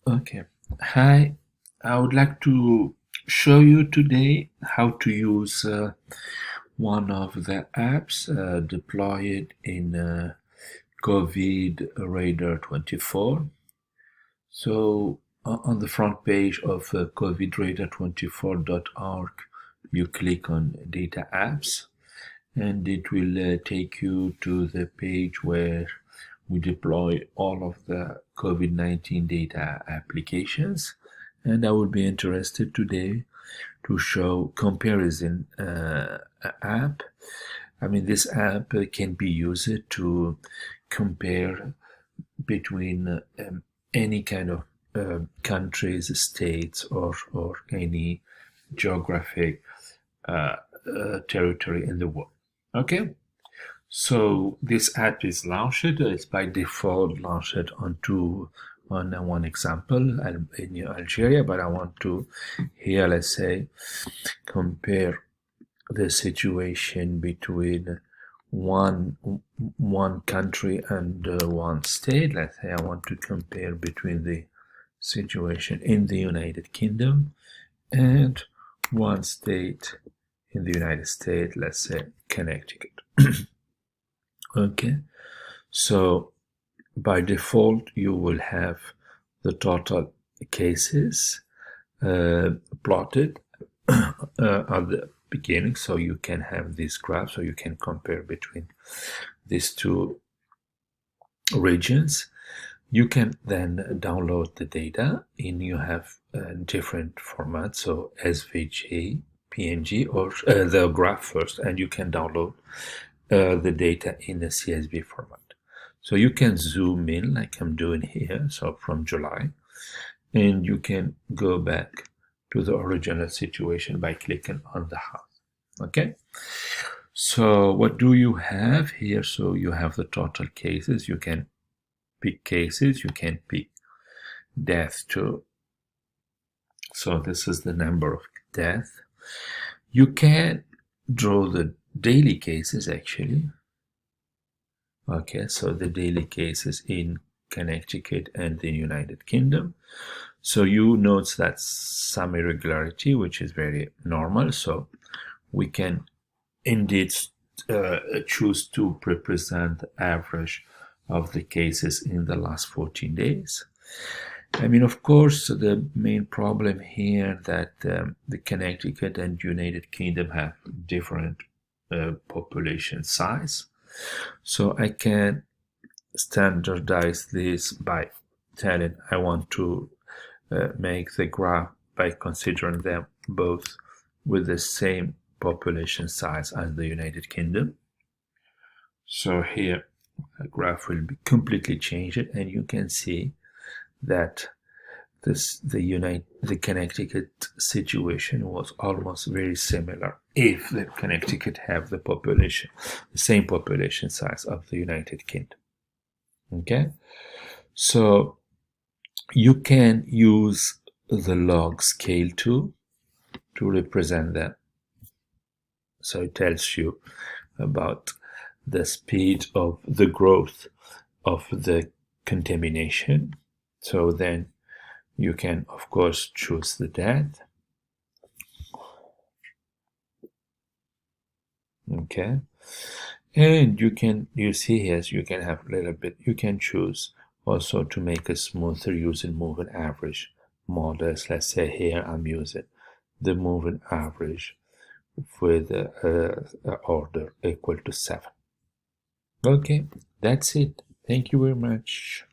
Okay. Hi, I would like to show you today how to use one of the apps deployed in COVID Radar 24. So on the front page of covidradar24.org, you click on Data Apps, and it will take you to the page where we deploy all of the COVID-19 data applications. And I would be interested today to show comparison app. This app can be used to compare between any kind of countries, states, or any geographic territory in the world. Okay. So this app is launched. It's by default launched on one example in Algeria, but I want to here, let's say, compare the situation between one country and one state. Let's say I want to compare between the situation in the United Kingdom and one state in the United States, let's say Connecticut. Okay, so by default you will have the total cases plotted at the beginning, so you can have this graph, so you can compare between these two regions. You can then download the data, and you have different formats, so SVG, PNG, or the graph first, and you can download the data in a CSV format. So you can zoom in like I'm doing here, so from July, and you can go back to the original situation by clicking on the house. Okay, so what do you have here? So you have the total cases. You can pick cases, you can pick death too. So this is the number of death. You can draw the daily cases actually. Okay, so the daily cases in Connecticut and the United Kingdom. So you note that some irregularity, which is very normal. So we can indeed choose to represent the average of the cases in the last 14 days. Of course, the main problem here that the Connecticut and United Kingdom have different population size. So I can standardize this by telling I want to make the graph by considering them both with the same population size as the United Kingdom. So here the graph will be completely changed, and you can see that the Connecticut situation was almost very similar if the Connecticut have the same population size of the United Kingdom. Okay, so you can use the log scale tool to represent that. So it tells you about the speed of the growth of the contamination. So then you can, of course, choose the death. Okay, and you see here, you can have a little bit, you can choose also to make a smoother using moving average models. Let's say here I'm using the moving average with order equal to 7. Okay, that's it. Thank you very much.